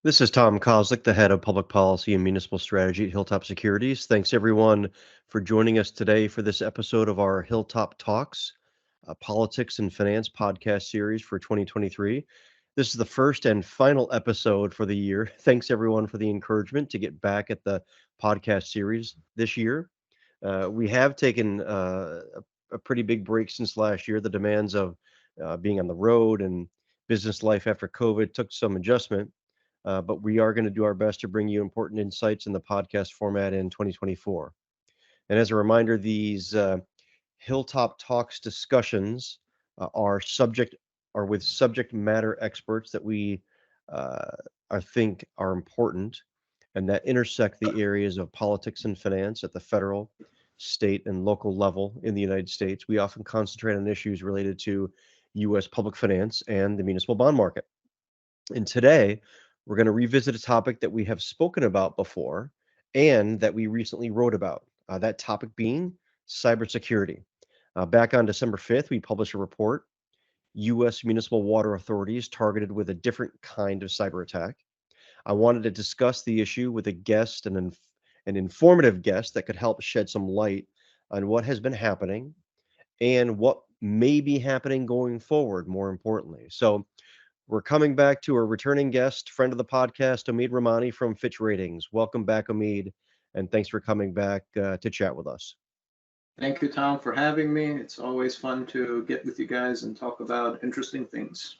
This is Tom Kozlik, the head of public policy and municipal strategy at Hilltop Securities. Thanks everyone for joining us today for this episode of our Hilltop Talks, politics and finance podcast series for 2023. This is the first and final episode for the year. Thanks everyone for the encouragement to get back at the podcast series this year. We have taken a pretty big break since last year. The demands of being on the road and business life after COVID took some adjustment. But we are going to do our best to bring you important insights in the podcast format in 2024. And as a reminder, these Hilltop Talks discussions are with subject matter experts that we I think are important and that intersect the areas of politics and finance at the federal, state, and local level in the United States. We often concentrate on issues related to U.S. public finance and the municipal bond market. And today, we're going to revisit a topic that we have spoken about before and that we recently wrote about. That topic being cybersecurity. Back on December 5th, we published a report, U.S. Municipal Water Authorities Targeted with a Different Kind of Cyber Attack. I wanted to discuss the issue with a guest, an informative guest that could help shed some light on what has been happening and what may be happening going forward, more importantly. So we're coming back to a returning guest, friend of the podcast, Omid Rahmani from Fitch Ratings. Welcome back, Omid, and thanks for coming back to chat with us. Thank you, Tom, for having me. It's always fun to get with you guys and talk about interesting things.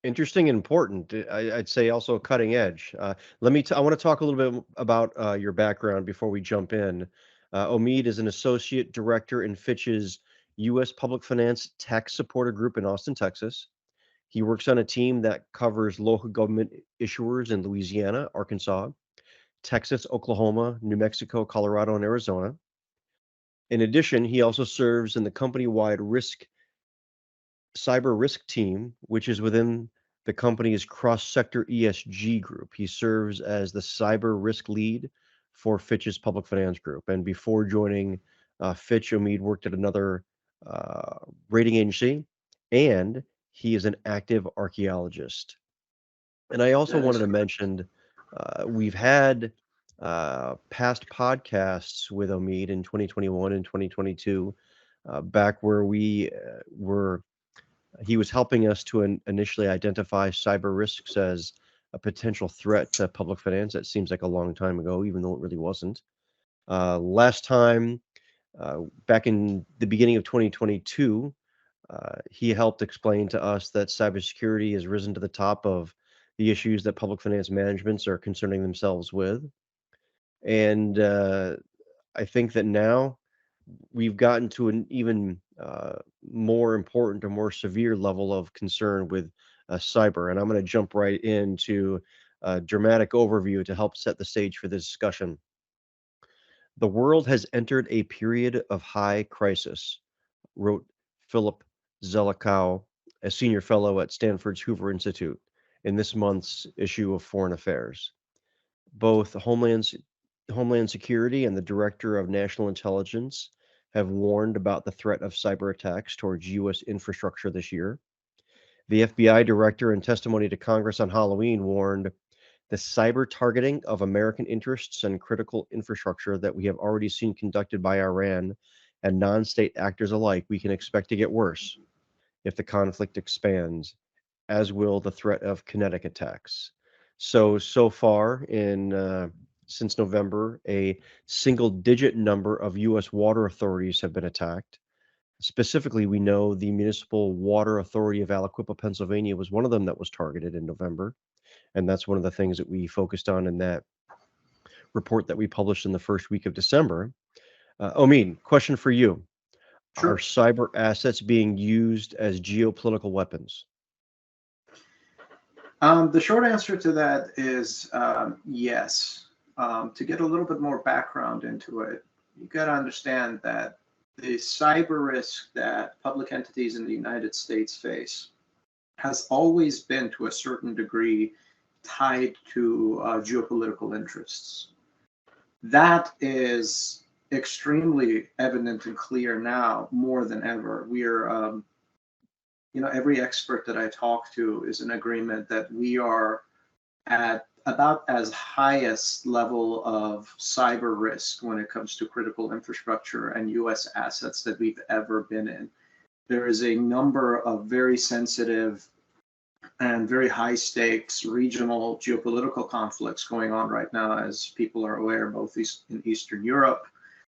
Interesting and important. I'd say also cutting edge. I want to talk a little bit about your background before we jump in. Omid is an associate director in Fitch's U.S. Public Finance Tax Supporter Group in Austin, Texas. He works on a team that covers local government issuers in Louisiana, Arkansas, Texas, Oklahoma, New Mexico, Colorado, and Arizona. In addition, he also serves in the company-wide cyber risk team, which is within the company's cross-sector ESG group. He serves as the cyber risk lead for Fitch's public finance group. And before joining Fitch, Omid worked at another rating agency, and he is an active archaeologist. And I also wanted to mention we've had past podcasts with Omid in 2021 and 2022, back where he was helping us to initially identify cyber risks as a potential threat to public finance. That seems like a long time ago, even though it really wasn't. Last time, back in the beginning of 2022, he helped explain to us that cybersecurity has risen to the top of the issues that public finance managements are concerning themselves with. And I think that now we've gotten to an even more important or more severe level of concern with cyber. And I'm going to jump right into a dramatic overview to help set the stage for this discussion. The world has entered a period of high crisis, wrote Philip Zelikow, a senior fellow at Stanford's Hoover Institute, in this month's issue of Foreign Affairs. Both Homeland Security and the Director of National Intelligence have warned about the threat of cyber attacks towards U.S. infrastructure this year. The FBI director, in testimony to Congress on Halloween, warned the cyber targeting of American interests and critical infrastructure that we have already seen conducted by Iran and non-state actors alike, we can expect to get worse if the conflict expands, as will the threat of kinetic attacks. So far since November, a single-digit number of U.S. water authorities have been attacked. Specifically, we know the Municipal Water Authority of Aliquippa, Pennsylvania was one of them that was targeted in November. And that's one of the things that we focused on in that report that we published in the first week of December. Omid, question for you. Sure. Are cyber assets being used as geopolitical weapons? The short answer to that is yes. To get a little bit more background into it, you got to understand that the cyber risk that public entities in the United States face has always been, to a certain degree, tied to geopolitical interests. That is extremely evident and clear now more than ever. We are, every expert that I talk to is in agreement that we are at about as highest level of cyber risk when it comes to critical infrastructure and US assets that we've ever been in. There is a number of very sensitive and very high stakes regional geopolitical conflicts going on right now, as people are aware, both in Eastern Europe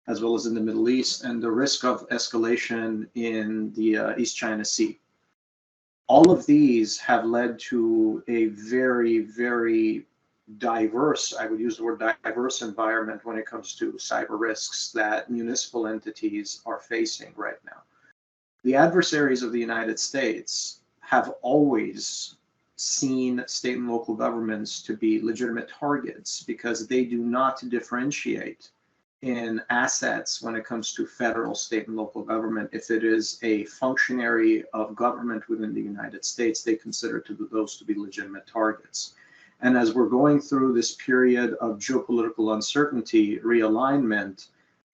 as well as in the Middle East, and the risk of escalation in the East China Sea. All of these have led to a very, very diverse, I would use the word diverse environment when it comes to cyber risks that municipal entities are facing right now. The adversaries of the United States have always seen state and local governments to be legitimate targets because they do not differentiate in assets when it comes to federal, state, and local government. If it is a functionary of government within the United States, they consider those to be legitimate targets. And as we're going through this period of geopolitical uncertainty, realignment,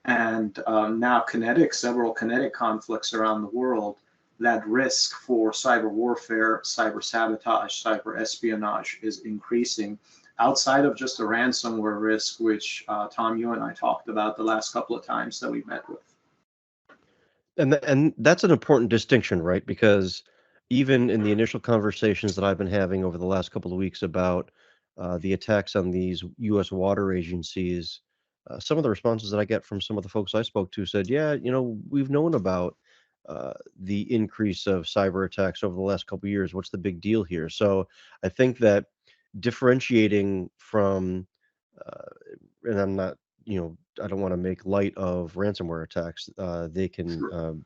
and now several kinetic conflicts around the world, that risk for cyber warfare, cyber sabotage, cyber espionage is increasing outside of just a ransomware risk, which Tom, you and I talked about the last couple of times that we met with. And that's an important distinction, right? Because even in the initial conversations that I've been having over the last couple of weeks about the attacks on these U.S. water agencies, some of the responses that I get from some of the folks I spoke to said, "Yeah, we've known about the increase of cyber attacks over the last couple of years. What's the big deal here?" So I think that differentiating from, uh, and I'm not, I don't want to make light of ransomware attacks. They can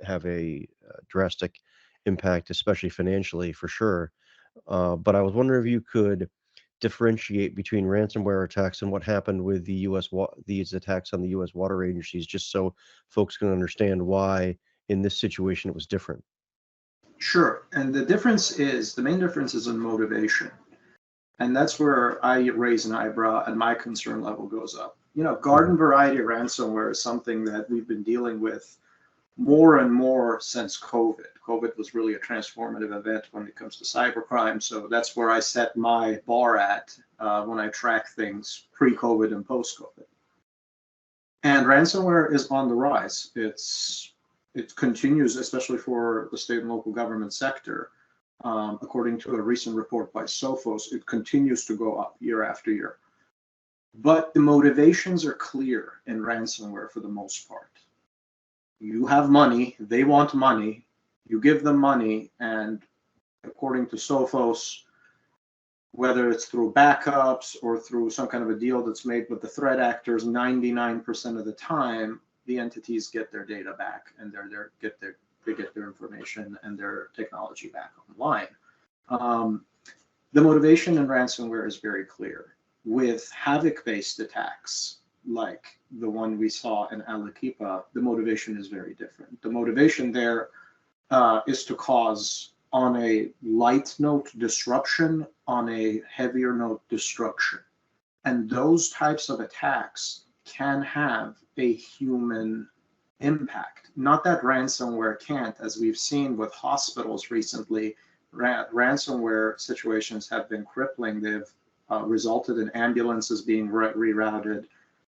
have a drastic impact, especially financially, for sure. But I was wondering if you could differentiate between ransomware attacks and what happened with these attacks on the U.S. water agencies, just so folks can understand why in this situation it was different. Sure. And the main difference is in motivation. And that's where I raise an eyebrow and my concern level goes up. Garden variety ransomware is something that we've been dealing with more and more since COVID. COVID was really a transformative event when it comes to cybercrime. So that's where I set my bar at when I track things pre-COVID and post-COVID. And ransomware is on the rise. It continues, especially for the state and local government sector. According to a recent report by Sophos, it continues to go up year after year. But the motivations are clear in ransomware for the most part. You have money, they want money, you give them money, and according to Sophos, whether it's through backups or through some kind of a deal that's made with the threat actors, 99% of the time, the entities get their data back and they get their information and their technology back online. The motivation in ransomware is very clear. With Havoc-based attacks, like the one we saw in Arequipa, the motivation is very different. The motivation there is to cause, on a light note, disruption, on a heavier note, destruction. And those types of attacks can have a human impact. Not that ransomware can't, as we've seen with hospitals recently. Ransomware situations have been crippling. They've resulted in ambulances being rerouted,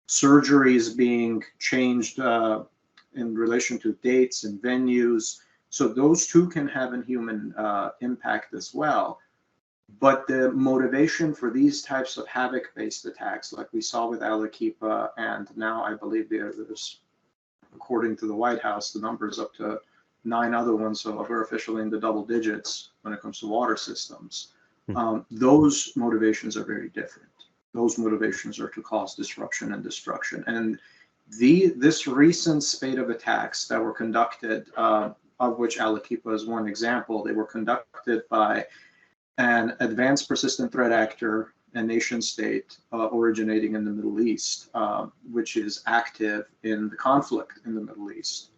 surgeries being changed in relation to dates and venues. So those two can have a human impact as well. But the motivation for these types of Havoc-based attacks, like we saw with Arequipa, and now I believe there's, according to the White House, the numbers up to 9 other ones, so we're officially in the double digits when it comes to water systems. Those motivations are very different. Those motivations are to cause disruption and destruction. And this recent spate of attacks that were conducted, of which Arequipa is one example, they were conducted by an advanced persistent threat actor, a nation state originating in the Middle East, which is active in the conflict in the Middle East.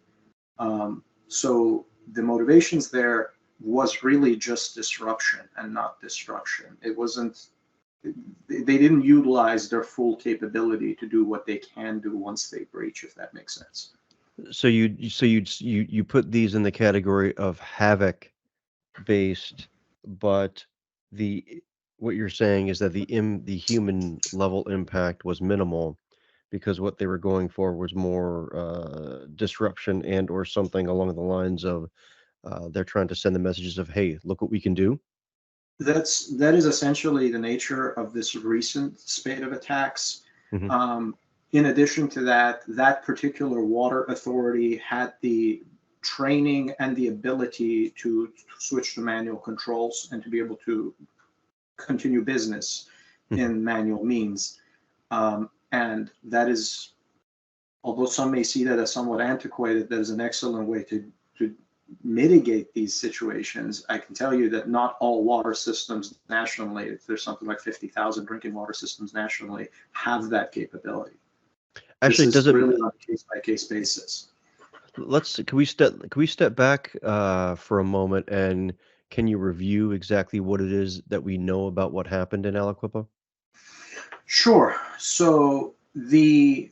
So the motivations there was really just disruption and not destruction. It wasn't, they didn't utilize their full capability to do what they can do once they breach, if that makes sense. So you put these in the category of Havoc based, but what you're saying is that the human level impact was minimal because what they were going for was more disruption and or something along the lines of they're trying to send the messages of, hey, look what we can do. That is essentially the nature of this recent spate of attacks. Hmm. In addition to that, that particular water authority had the training and the ability to switch to manual controls and to be able to continue business Hmm. in manual means. And that is, although some may see that as somewhat antiquated, that is an excellent way to mitigate these situations. I can tell you that not all water systems nationally, there's something like 50,000 drinking water systems nationally, have that capability. Actually, This does is it? really on a case-by-case basis. Can we step back for a moment, and can you review exactly what it is that we know about what happened in Aliquippa? Sure. So the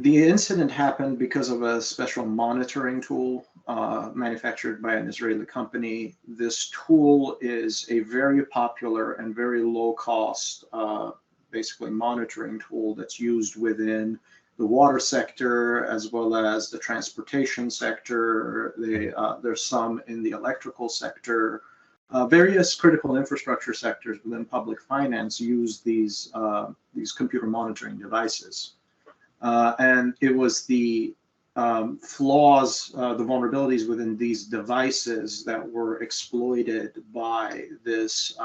incident happened because of a special monitoring tool manufactured by an Israeli company. This tool is a very popular and very low cost, basically monitoring tool that's used within the water sector as well as the transportation sector. There's some in the electrical sector. Various critical infrastructure sectors within public finance use these computer monitoring devices. And it was the flaws, the vulnerabilities within these devices that were exploited by this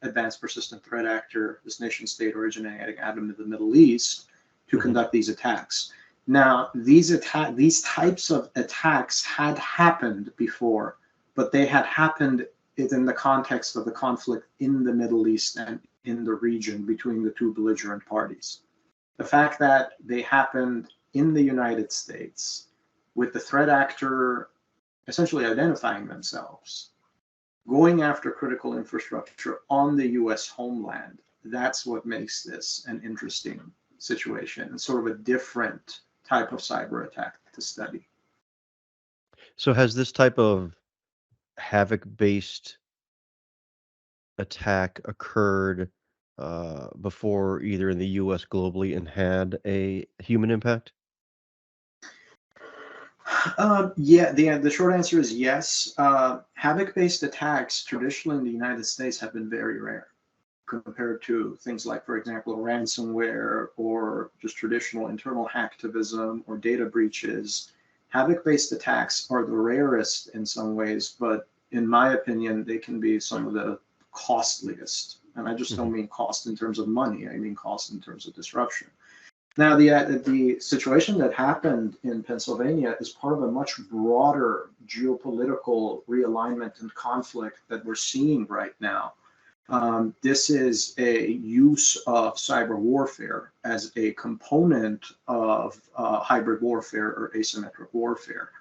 advanced persistent threat actor, this nation state originating out of the Middle East, to conduct these attacks. Now, these types of attacks had happened before, but they had happened within the context of the conflict in the Middle East and in the region between the two belligerent parties. The fact that they happened in the United States with the threat actor essentially identifying themselves, going after critical infrastructure on the US homeland, that's what makes this an interesting situation and sort of a different type of cyber attack to study. So has this type of havoc-based attack occurred before, either in the U.S. globally, and had a human impact? Yeah, the short answer is yes. Havoc-based attacks traditionally in the United States have been very rare compared to things like, for example, ransomware or just traditional internal hacktivism or data breaches. Havoc-based attacks are the rarest in some ways, but in my opinion, they can be some of the costliest. And I just don't mean cost in terms of money, I mean cost in terms of disruption. Now, the situation that happened in Pennsylvania is part of a much broader geopolitical realignment and conflict that we're seeing right now. This is a use of cyber warfare as a component of hybrid warfare or asymmetric warfare.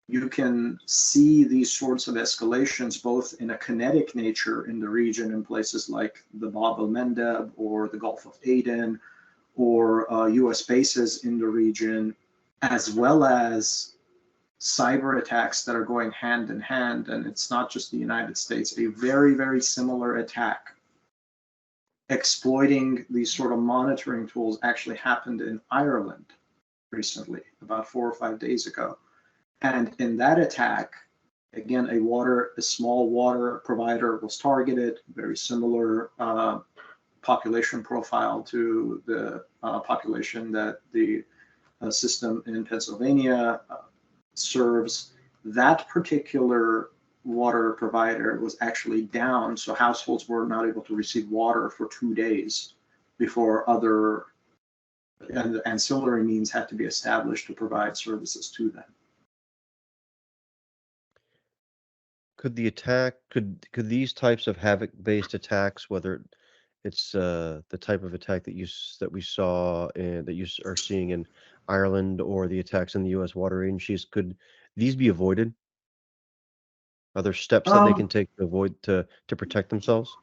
You can see these sorts of escalations both in a kinetic nature in the region in places like the Bab el-Mandeb or the Gulf of Aden, or US bases in the region, as well as cyber attacks that are going hand in hand. And it's not just the United States. A very, very similar attack exploiting these sort of monitoring tools actually happened in Ireland recently, about 4 or 5 days ago. And in that attack, again, a small water provider was targeted, very similar population profile to the population that the system in Pennsylvania serves. That particular water provider was actually down, so households were not able to receive water for 2 days before other and ancillary means had to be established to provide services to them. Could these types of havoc-based attacks, whether it's the type of attack that we saw and that are seeing in Ireland, or the attacks in the U.S. water agencies, could these be avoided? Are there steps that they can Um, take to avoid to protect themselves?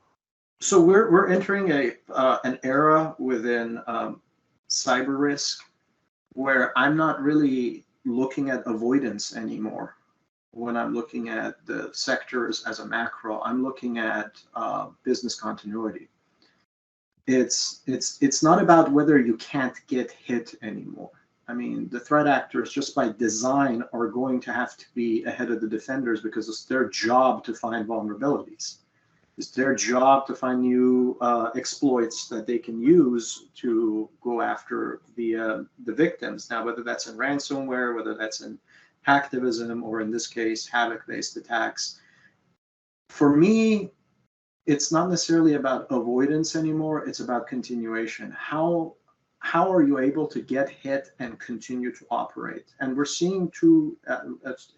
so we're entering an era within cyber risk where I'm not really looking at avoidance anymore. when I'm looking at the sectors as a macro. I'm looking at business continuity. It's not about whether you can't get hit anymore. I mean, the threat actors, just by design, are going to have to be ahead of the defenders because it's their job to find vulnerabilities. It's their job to find new exploits that they can use to go after the victims. Now, whether that's in ransomware, whether that's in hacktivism, or in this case, Havoc-based attacks, for me, it's not necessarily about avoidance anymore. It's about continuation. How are you able to get hit and continue to operate? And we're seeing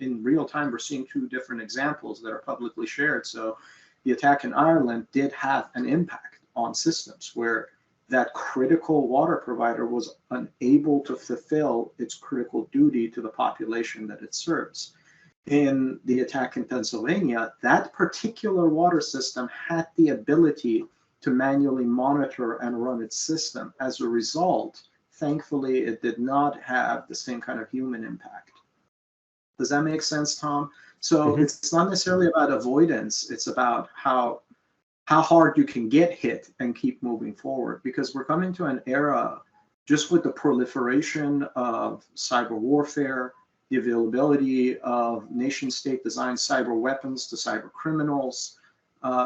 in real time, we're seeing two different examples that are publicly shared. So the attack in Ireland did have an impact on systems where that critical water provider was unable to fulfill its critical duty to the population that it serves. In the attack in Pennsylvania, that particular water system had the ability to manually monitor and run its system. As a result, thankfully, it did not have the same kind of human impact. Does that make sense, Tom? So it's not necessarily about avoidance. It's about how hard you can get hit and keep moving forward, because we're coming to an era just with the proliferation of cyber warfare, the availability of nation state designed cyber weapons to cyber criminals,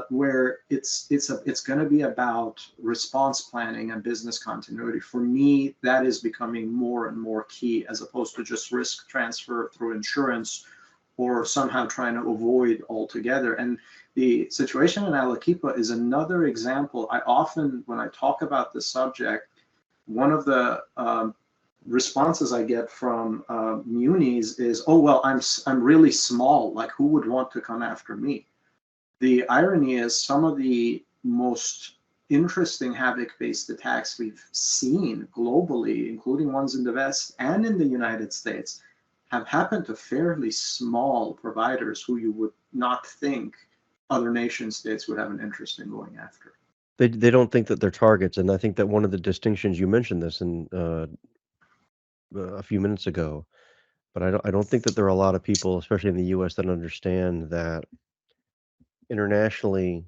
where it's going to be about response planning and business continuity. For me, that is becoming more and more key, as opposed to just risk transfer through insurance or somehow trying to avoid altogether. And the situation in Alaquipa is another example. I often, when I talk about this subject, one of the responses I get from munis is, "Oh, well, I'm really small. Like, who would want to come after me?" The irony is, some of the most interesting Havoc-based attacks we've seen globally, including ones in the West and in the United States, have happened to fairly small providers who you would not think other nation states would have an interest in going after. They don't think that they're targets, and I think that one of the distinctions, you mentioned this in a few minutes ago, but I don't think that there are a lot of people, especially in the U.S., that understand that internationally,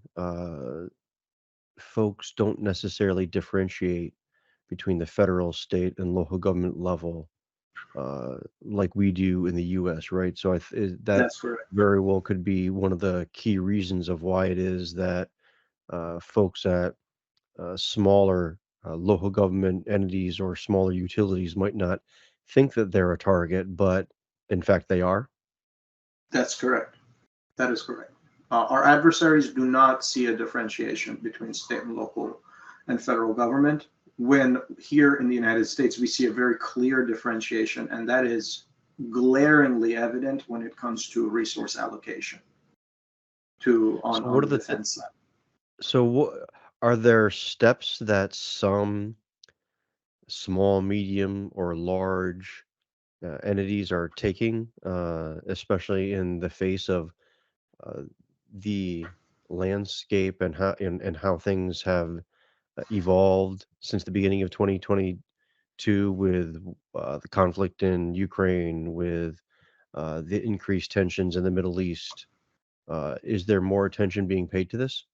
folks don't necessarily differentiate between the federal, state, and local government level like we do in the U.S., right? So that That's correct. very well could be one of the key reasons of why it is that folks at smaller local government entities or smaller utilities might not think that they're a target, but in fact they are. That's correct. That is correct. Our adversaries do not see a differentiation between state and local and federal government, when here in the United States, we see a very clear differentiation, and that is glaringly evident when it comes to resource allocation on the defense side. So are there steps that some small, medium, or large entities are taking, especially in the face of the landscape and how things have evolved since the beginning of 2022 with the conflict in Ukraine, with the increased tensions in the Middle East? Is there more attention being paid to this?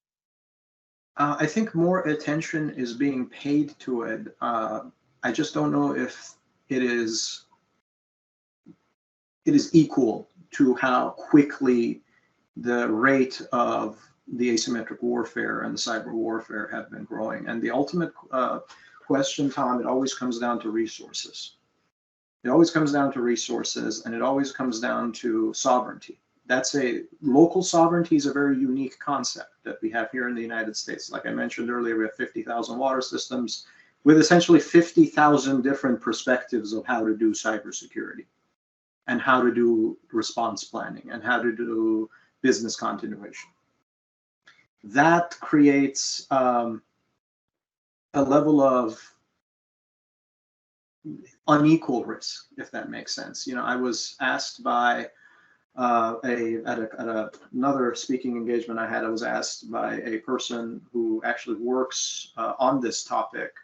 I think more attention is being paid to it. I just don't know if it is equal to how quickly the rate of the asymmetric warfare and the cyber warfare have been growing. And the ultimate question, Tom, it always comes down to resources. It always comes down to resources, and it always comes down to sovereignty. Local sovereignty is a very unique concept that we have here in the United States. Like I mentioned earlier, we have 50,000 water systems with essentially 50,000 different perspectives of how to do cybersecurity and how to do response planning and how to do business continuation. That creates a level of unequal risk, if that makes sense. I was asked by at another speaking engagement I had, I was asked by a person who actually works on this topic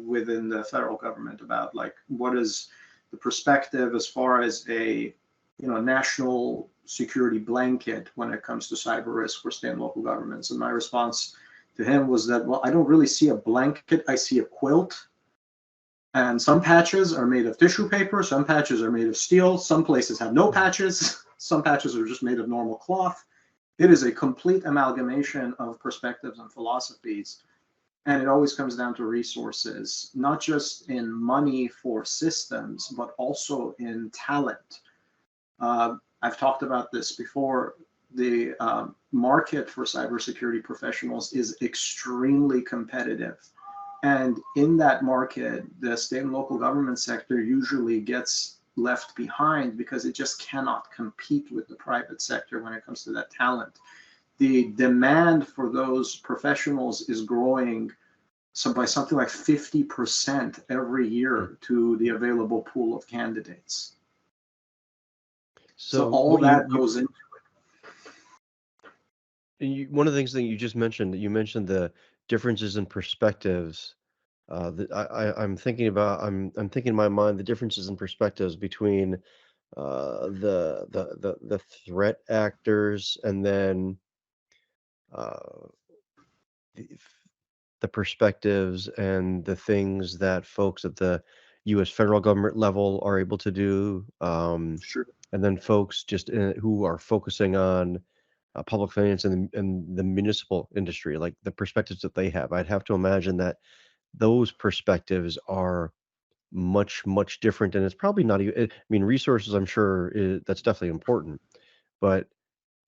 within the federal government about, like, what is the perspective as far as a national security blanket when it comes to cyber risk for state and local governments. And my response to him was that, well, I don't really see a blanket, I see a quilt. And some patches are made of tissue paper, some patches are made of steel, some places have no patches, some patches are just made of normal cloth. It is a complete amalgamation of perspectives and philosophies. And it always comes down to resources, not just in money for systems, but also in talent. I've talked about this before. The market for cybersecurity professionals is extremely competitive. And in that market, the state and local government sector usually gets left behind because it just cannot compete with the private sector when it comes to that talent. The demand for those professionals is growing by something like 50% every year to the available pool of candidates. So all that goes into it. One of the things that you just mentioned, you mentioned the differences in perspectives. That I'm thinking about. I'm thinking in my mind the differences in perspectives between the threat actors and then the, the perspectives and the things that folks at the U.S. federal government level are able to do, Sure. and then folks just who are focusing on public finance and the municipal industry, like the perspectives that they have. I'd have to imagine that those perspectives are much different, and it's probably not even. I mean, resources. I'm sure that's definitely important, but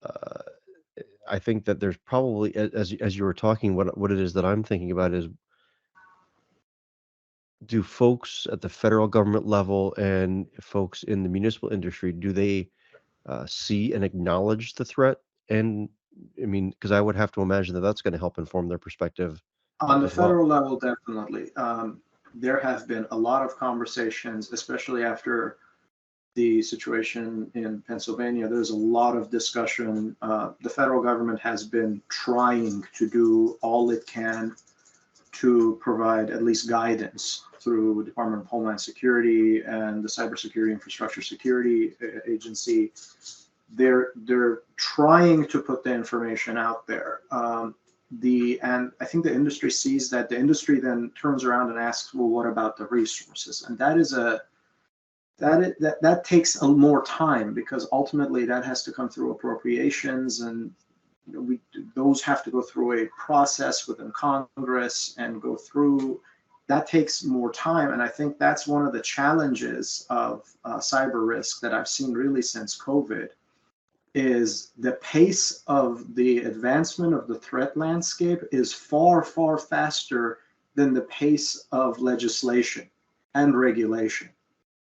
uh, I think that there's probably, as you were talking, what it is that I'm thinking about is, do folks at the federal government level and folks in the municipal industry, do they see and acknowledge the threat? And I mean, because I would have to imagine that that's going to help inform their perspective on the as well. federal level, definitely. There have been a lot of conversations, especially after the situation in Pennsylvania. There's a lot of discussion. The federal government has been trying to do all it can to provide at least guidance through Department of Homeland Security and the Cybersecurity Infrastructure Security Agency. They're trying to put the information out there. And I think the industry sees that. The industry then turns around and asks, well, what about the resources? And that takes more time, because ultimately that has to come through appropriations, and those have to go through a process within Congress and go through. That takes more time, and I think that's one of the challenges of cyber risk that I've seen really since COVID, is the pace of the advancement of the threat landscape is far faster than the pace of legislation and regulation.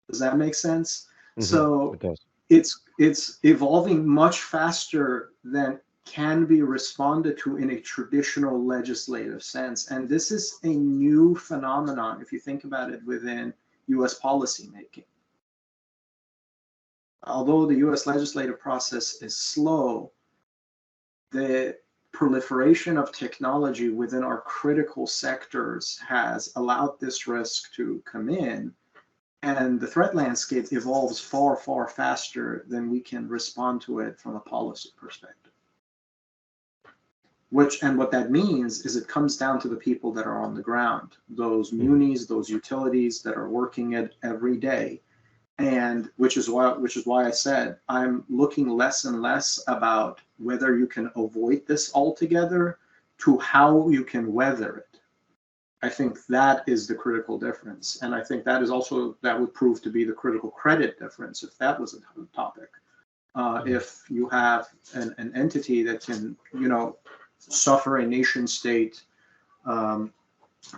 Does that make sense? Mm-hmm. So it does. It's evolving much faster than can be responded to in a traditional legislative sense. And this is a new phenomenon if you think about it within US policymaking. Although the US legislative process is slow, the proliferation of technology within our critical sectors has allowed this risk to come in. And the threat landscape evolves far faster than we can respond to it from a policy perspective. What that means is it comes down to the people that are on the ground, those munis, those utilities that are working it every day. And which is why I said I'm looking less and less about whether you can avoid this altogether to how you can weather it. I think that is the critical difference. And I think that would prove to be the critical credit difference if that was a topic. If you have an entity that can, suffer a nation state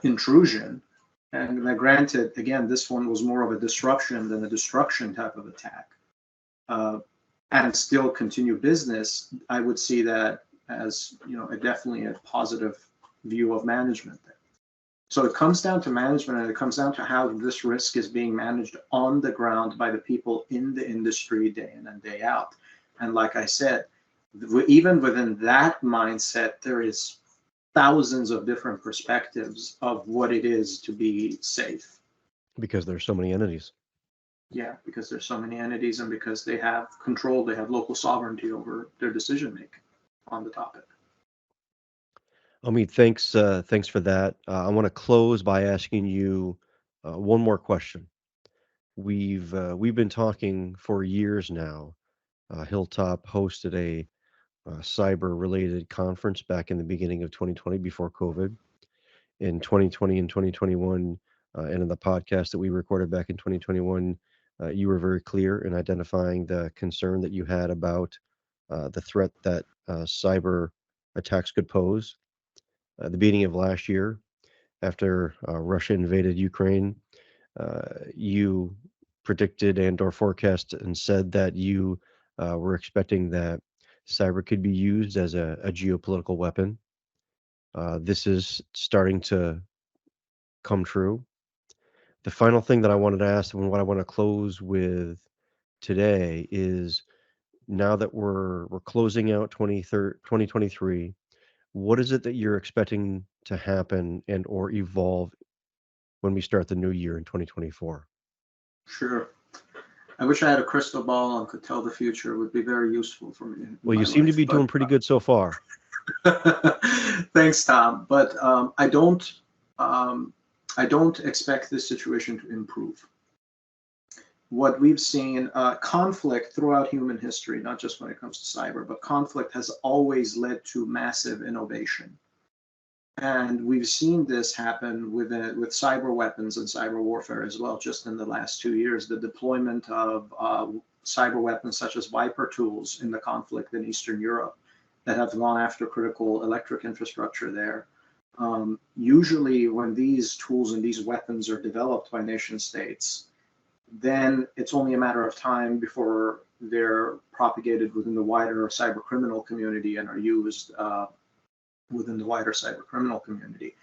intrusion, and granted, again, this one was more of a disruption than a destruction type of attack, and still continue business, I would see that as, definitely a positive view of management there. So it comes down to management, and it comes down to how this risk is being managed on the ground by the people in the industry day in and day out. And like I said, even within that mindset, there is thousands of different perspectives of what it is to be safe. Because there's so many entities. Yeah, because there's so many entities and because they have control, they have local sovereignty over their decision making on the topic. Omid, thanks for that. I want to close by asking you one more question. We've been talking for years now. Hilltop hosted a cyber-related conference back in the beginning of 2020 before COVID. In 2020 and 2021, and in the podcast that we recorded back in 2021, you were very clear in identifying the concern that you had about the threat that cyber attacks could pose. At the beginning of last year, after Russia invaded Ukraine, you predicted and or forecast and said that you were expecting that cyber could be used as a geopolitical weapon. This is starting to come true. The final thing that I wanted to ask and what I want to close with today is now that we're closing out 2023, what is it that you're expecting to happen and or evolve when we start the new year in 2024? Sure. I wish I had a crystal ball and could tell the future. It would be very useful for me. Well, you seem to be doing pretty good so far. Thanks, Tom. But I don't expect this situation to improve. What we've seen, conflict throughout human history, not just when it comes to cyber, but conflict has always led to massive innovation. And we've seen this happen with cyber weapons and cyber warfare as well. Just in the last 2 years, the deployment of cyber weapons such as Viper tools in the conflict in Eastern Europe that have gone after critical electric infrastructure there. Usually when these tools and these weapons are developed by nation states, then it's only a matter of time before they're propagated within the wider cyber criminal community and are used within the wider cyber criminal community.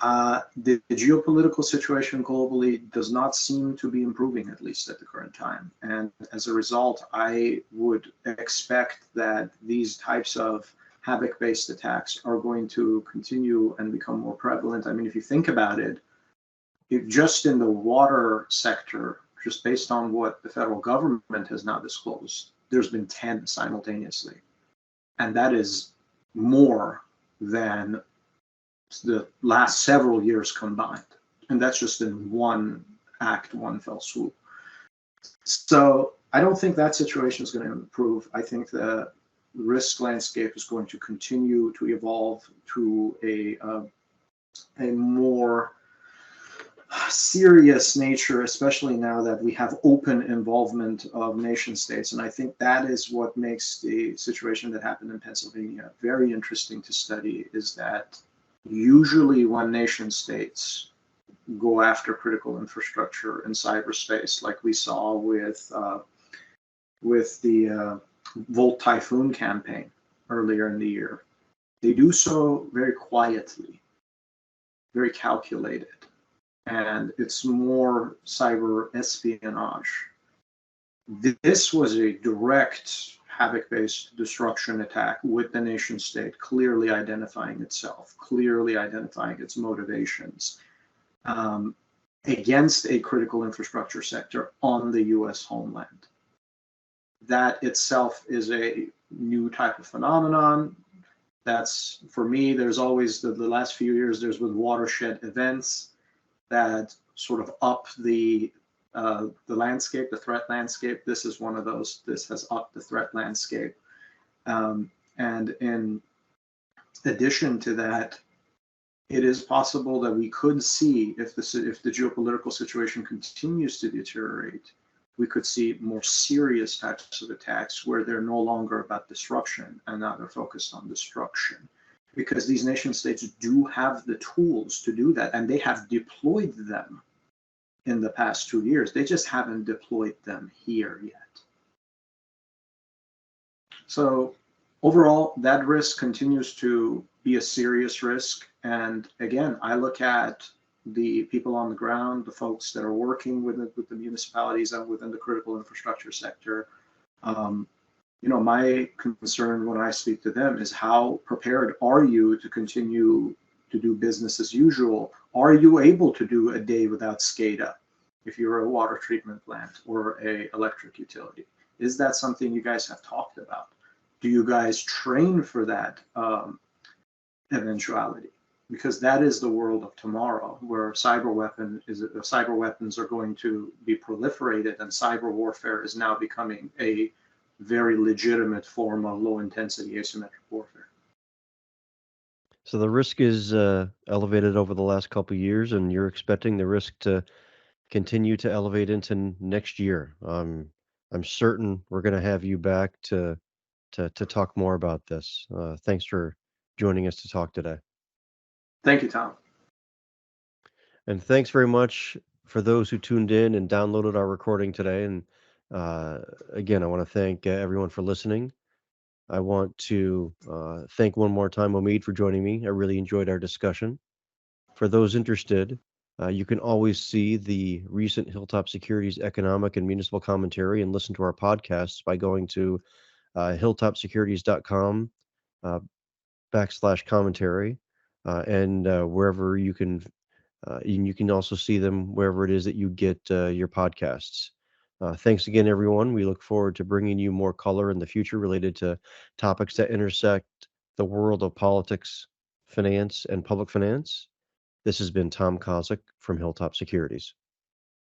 The geopolitical situation globally does not seem to be improving, at least at the current time. And as a result, I would expect that these types of Havoc-based attacks are going to continue and become more prevalent. I mean, if you think about it, just in the water sector, just based on what the federal government has now disclosed, there's been 10 simultaneously. And that is more than the last several years combined. And that's just in one act, one fell swoop. So I don't think that situation is going to improve. I think the risk landscape is going to continue to evolve to a more serious nature, especially now that we have open involvement of nation states. And I think that is what makes the situation that happened in Pennsylvania very interesting to study, is that usually when nation states go after critical infrastructure in cyberspace, like we saw with the Volt Typhoon campaign earlier in the year, they do so very quietly, very calculated. And it's more cyber espionage. This was a direct Havoc-based destruction attack with the nation state clearly identifying itself, clearly identifying its motivations against a critical infrastructure sector on the US homeland. That itself is a new type of phenomenon. That's, for me, there's always the last few years, there's been watershed events that sort of up the landscape, the threat landscape. This is one of those. This has upped the threat landscape. And in addition to that, it is possible that we could see, if the geopolitical situation continues to deteriorate, we could see more serious types of attacks where they're no longer about disruption and now they're focused on destruction. Because these nation states do have the tools to do that, and they have deployed them in the past 2 years. They just haven't deployed them here yet. So overall, that risk continues to be a serious risk. And again, I look at the people on the ground, the folks that are working with the municipalities and within the critical infrastructure sector. My concern when I speak to them is, how prepared are you to continue to do business as usual? Are you able to do a day without SCADA? if you're a water treatment plant or a electric utility? Is that something you guys have talked about? Do you guys train for that eventuality? Because that is the world of tomorrow, where cyber weapons are going to be proliferated, and cyber warfare is now becoming a very legitimate form of low-intensity asymmetric warfare. So the risk is elevated over the last couple of years, and you're expecting the risk to continue to elevate into next year. I'm certain we're going to have you back to talk more about this. Thanks for joining us to talk today. Thank you, Tom. And thanks very much for those who tuned in and downloaded our recording today. And again, I want to thank everyone for listening. I want to thank one more time Omid for joining me. I really enjoyed our discussion. For those interested, you can always see the recent Hilltop Securities economic and municipal commentary and listen to our podcasts by going to HilltopSecurities.com /commentary and wherever you can. You can also see them wherever it is that you get your podcasts. Thanks again, everyone. We look forward to bringing you more color in the future related to topics that intersect the world of politics, finance, and public finance. This has been Tom Kozlik from Hilltop Securities.